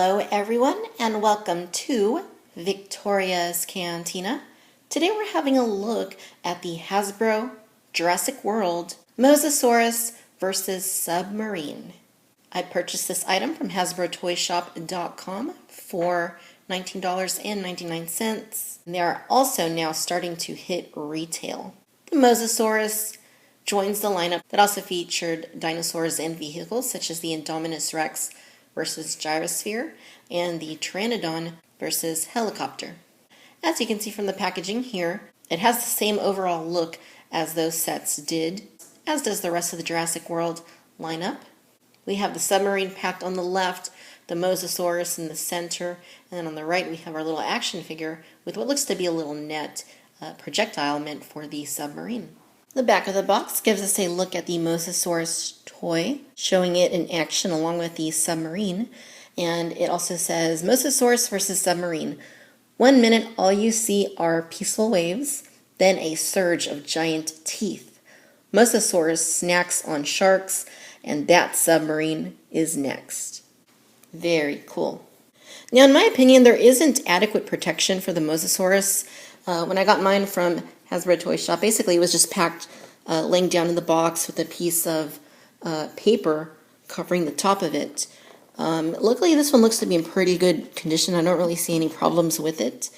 Hello everyone and welcome to Victoria's Cantina. Today we're having a look at the Hasbro Jurassic World Mosasaurus versus Submarine. I purchased this item from HasbroToyShop.com for $19.99. They are also now starting to hit retail. The Mosasaurus joins the lineup that also featured dinosaurs and vehicles such as the Indominus Rex versus Gyrosphere and the Pteranodon versus Helicopter. As you can see from the packaging here, it has the same overall look as those sets did, as does the rest of the Jurassic World lineup. We have the Submarine packed on the left, the Mosasaurus in the center, and then on the right we have our little action figure with what looks to be a little net projectile meant for the Submarine. The back of the box gives us a look at the Mosasaurus toy, showing it in action along with the Submarine. And it also says, Mosasaurus versus Submarine. 1 minute, all you see are peaceful waves, then a surge of giant teeth. Mosasaurus snacks on sharks, and that submarine is next. Very cool. Now, in my opinion, there isn't adequate protection for the Mosasaurus. When I got mine from Hasbro Toy Shop, basically it was just packed, laying down in the box with a piece of paper covering the top of it. Luckily, this one looks to be in pretty good condition. I don't really see any problems with it.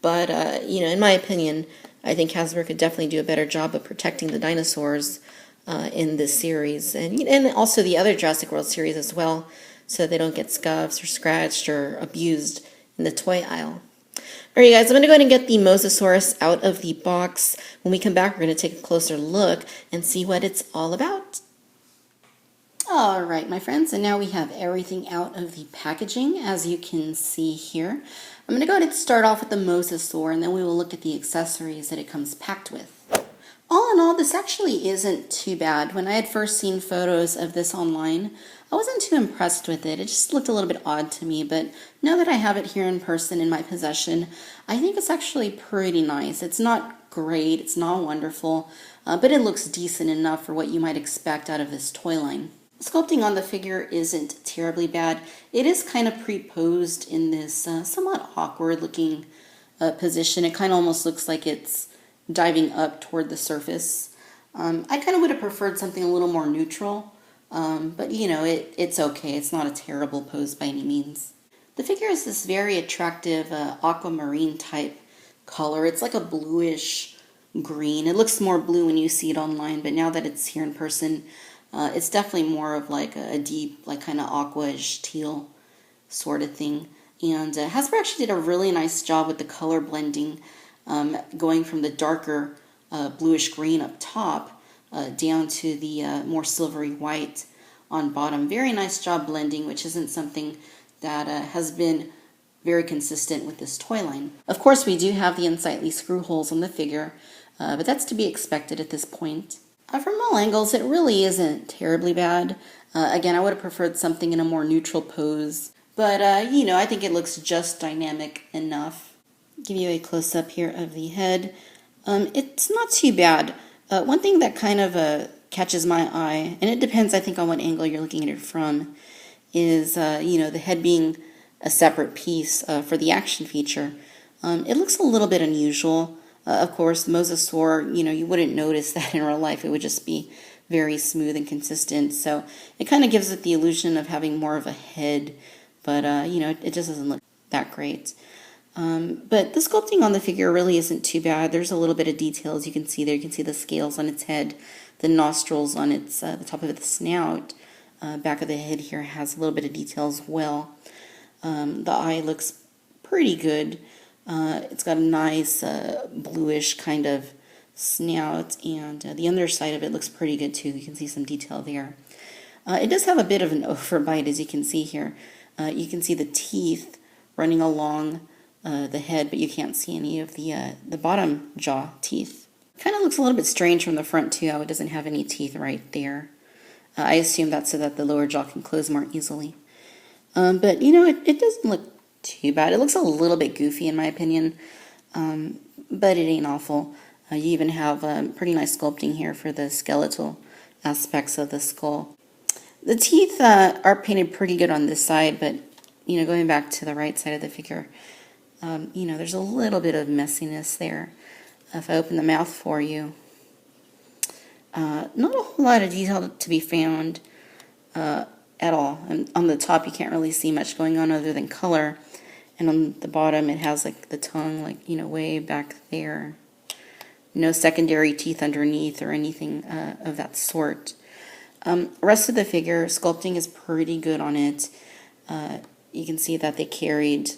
But, in my opinion, I think Hasbro could definitely do a better job of protecting the dinosaurs in this series. And also the other Jurassic World series as well, so they don't get scuffs or scratched or abused in the toy aisle. Alright guys, I'm going to go ahead and get the Mosasaurus out of the box. When we come back, we're going to take a closer look and see what it's all about. Alright my friends, and now we have everything out of the packaging, as you can see here. I'm going to go ahead and start off with the Mosasaur, and then we will look at the accessories that it comes packed with. All in all, this actually isn't too bad. When I had first seen photos of this online, I wasn't too impressed with it. It just looked a little bit odd to me, but now that I have it here in person in my possession, I think it's actually pretty nice. It's not great, it's not wonderful, but it looks decent enough for what you might expect out of this toy line. Sculpting on the figure isn't terribly bad. It is kind of pre-posed in this somewhat awkward looking position. It kind of almost looks like it's diving up toward the surface. I kind of would have preferred something a little more neutral, but it's okay. It's not a terrible pose by any means. The figure is this very attractive aquamarine type color. It's like a bluish green. It looks more blue when you see it online, but now that it's here in person, it's definitely more of like a deep, like kind of aqua-ish teal sort of thing. And Hasbro actually did a really nice job with the color blending, going from the darker bluish green up top down to the more silvery white on bottom. Very nice job blending, which isn't something that has been very consistent with this toy line. Of course, we do have the unsightly screw holes on the figure, but that's to be expected at this point. From all angles, it really isn't terribly bad. Again, I would have preferred something in a more neutral pose, but I think it looks just dynamic enough. Give you a close-up here of the head. It's not too bad. One thing that kind of catches my eye, and it depends, I think, on what angle you're looking at it from, is, the head being a separate piece for the action feature. It looks a little bit unusual. Of course, Mosasaur, you wouldn't notice that in real life. It would just be very smooth and consistent. So it kind of gives it the illusion of having more of a head, but, it just doesn't look that great. But the sculpting on the figure really isn't too bad. There's a little bit of details you can see there. You can see the scales on its head, the nostrils on its the top of its snout. Back of the head here has a little bit of detail as well. The eye looks pretty good. It's got a nice bluish kind of snout, and the underside of it looks pretty good too. You can see some detail there. It does have a bit of an overbite, as you can see here. You can see the teeth running along the head, but you can't see any of the bottom jaw teeth. Kind of looks a little bit strange from the front too, how it doesn't have any teeth right there. I assume that's so that the lower jaw can close more easily. But it doesn't look too bad. It looks a little bit goofy in my opinion, but it ain't awful. You even have pretty nice sculpting here for the skeletal aspects of the skull. The teeth are painted pretty good on this side, but going back to the right side of the figure, there's a little bit of messiness there. If I open the mouth for you, not a whole lot of detail to be found at all. And on the top, you can't really see much going on other than color. And on the bottom, it has like the tongue, like, way back there. No secondary teeth underneath or anything of that sort. Rest of the figure, sculpting is pretty good on it. You can see that they carried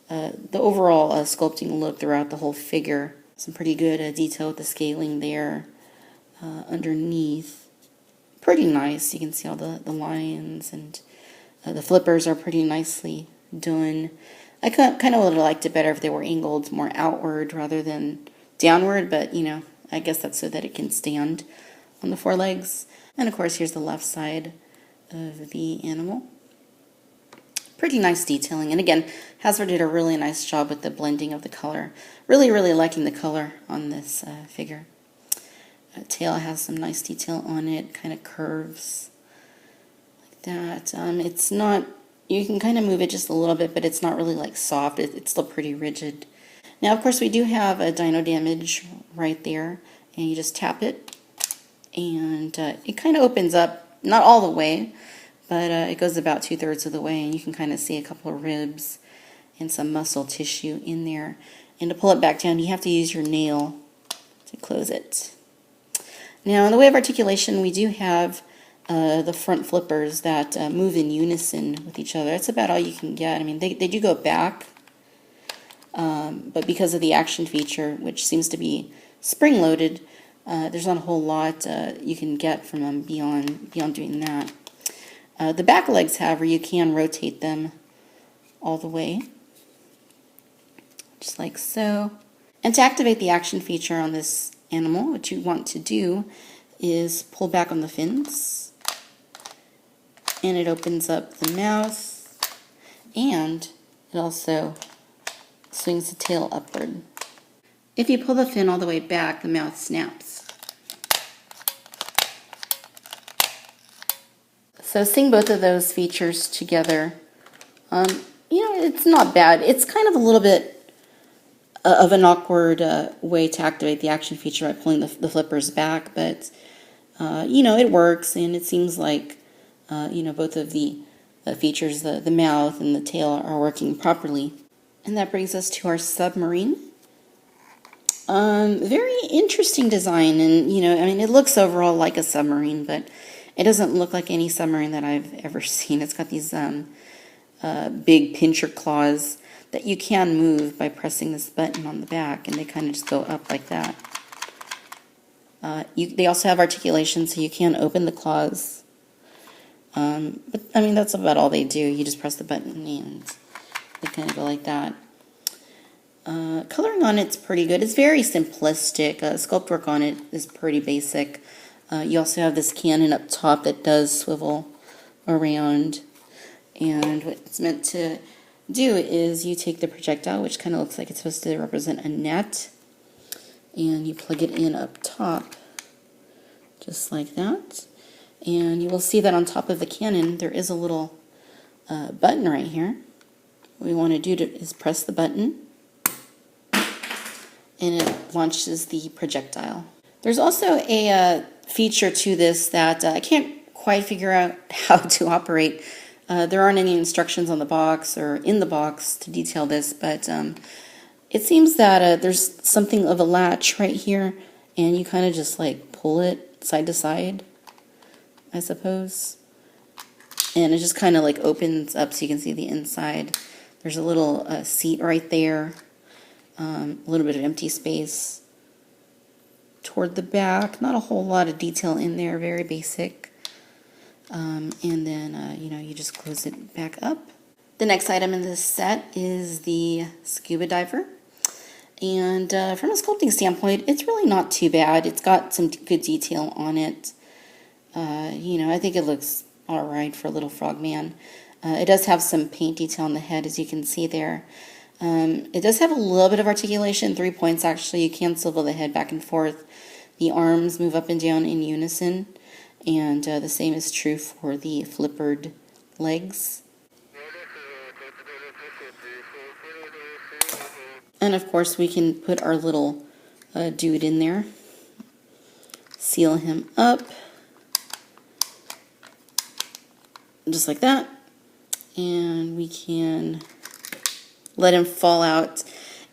the overall sculpting look throughout the whole figure. Some pretty good detail with the scaling there underneath. Pretty nice. You can see all the lines, and the flippers are pretty nicely done. I kind of would have liked it better if they were angled more outward rather than downward, but I guess that's so that it can stand on the four legs. And of course, here's the left side of the animal. Pretty nice detailing. And again, Hasbro did a really nice job with the blending of the color. Really, really liking the color on this figure. Tail has some nice detail on it, kind of curves like that. It's not, you can kind of move it just a little bit, but it's not really like soft. It's still pretty rigid. Now, of course, we do have a dino damage right there, and you just tap it, and it kind of opens up, not all the way, but it goes about 2/3 of the way, and you can kind of see a couple of ribs and some muscle tissue in there. And to pull it back down, you have to use your nail to close it. Now, in the way of articulation, we do have the front flippers that move in unison with each other. That's about all you can get. I mean, they do go back, but because of the action feature, which seems to be spring-loaded, there's not a whole lot you can get from them beyond doing that. The back legs, however, you can rotate them all the way, just like so. And to activate the action feature on this animal, what you want to do is pull back on the fins, and it opens up the mouth, and it also swings the tail upward. If you pull the fin all the way back, the mouth snaps. So seeing both of those features together, it's not bad. It's kind of a little bit of an awkward way to activate the action feature by pulling the flippers back, but it works, and it seems like both of the features, the mouth and the tail, are working properly. And that brings us to our submarine. Very interesting design, and it looks overall like a submarine, but it doesn't look like any submarine that I've ever seen. It's got these big pincher claws that you can move by pressing this button on the back, and they kind of just go up like that. They also have articulation, so you can open the claws. But that's about all they do. You just press the button and they kind of go like that. Coloring on it's pretty good. It's very simplistic. Sculpt work on it is pretty basic. You also have this cannon up top that does swivel around. And what it's meant to do is you take the projectile, which kind of looks like it's supposed to represent a net, and you plug it in up top, just like that. And you will see that on top of the cannon, there is a little button right here. What we want to do is press the button, and it launches the projectile. There's also a feature to this that I can't quite figure out how to operate. There aren't any instructions on the box or in the box to detail this, but it seems that there's something of a latch right here, and you kind of just like pull it side to side, I suppose. And it just kind of like opens up so you can see the inside. There's a little seat right there, a little bit of empty space toward the back. Not a whole lot of detail in there, very basic. And then, you just close it back up. The next item in this set is the scuba diver. And from a sculpting standpoint, it's really not too bad. It's got some good detail on it. I think it looks all right for a little frogman. It does have some paint detail on the head, as you can see there. It does have a little bit of articulation, 3 points actually. You can swivel the head back and forth. The arms move up and down in unison. And the same is true for the flippered legs. And of course we can put our little dude in there. Seal him up. Just like that. And we can let him fall out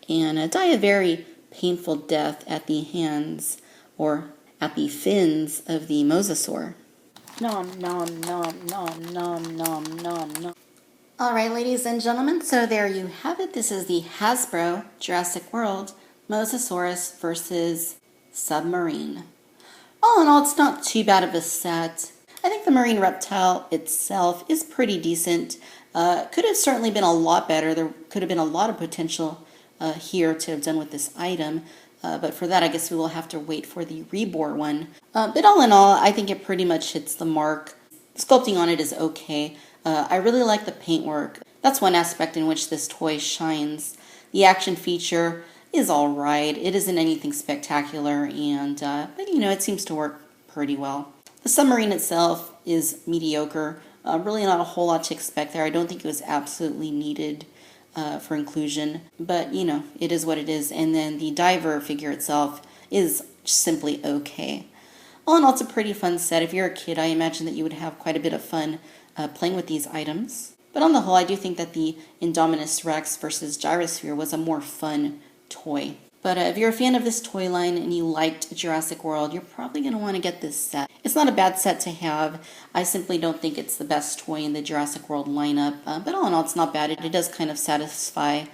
and die a very painful death at the hands or at the fins of the Mosasaur. Nom, nom, nom, nom, nom, nom, nom, nom. All right, ladies and gentlemen, so there you have it. This is the Hasbro Jurassic World Mosasaurus versus Submarine. All in all, it's not too bad of a set. I think the marine reptile itself is pretty decent. Could have certainly been a lot better. There could have been a lot of potential here to have done with this item. But for that, I guess we will have to wait for the reborn one. But all in all, I think it pretty much hits the mark. Sculpting on it is okay. I really like the paintwork. That's one aspect in which this toy shines. The action feature is all right. It isn't anything spectacular, and but you know, it seems to work pretty well. The submarine itself is mediocre. Really not a whole lot to expect there. I don't think it was absolutely needed for inclusion, but you know, it is what it is. And then the diver figure itself is simply okay. All in all, it's a pretty fun set. If you're a kid, I imagine that you would have quite a bit of fun playing with these items. But on the whole, I do think that the Indominus Rex versus Gyrosphere was a more fun toy. But if you're a fan of this toy line and you liked Jurassic World, you're probably going to want to get this set. It's not a bad set to have. I simply don't think it's the best toy in the Jurassic World lineup. But all in all, it's not bad. It does kind of satisfy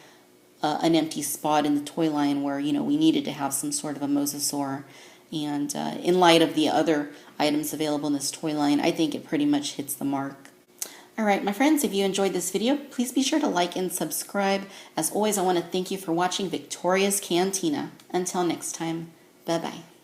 an empty spot in the toy line where, you know, we needed to have some sort of a Mosasaur. And in light of the other items available in this toy line, I think it pretty much hits the mark. Alright, my friends, if you enjoyed this video, please be sure to like and subscribe. As always, I want to thank you for watching Victoria's Cantina. Until next time, bye-bye.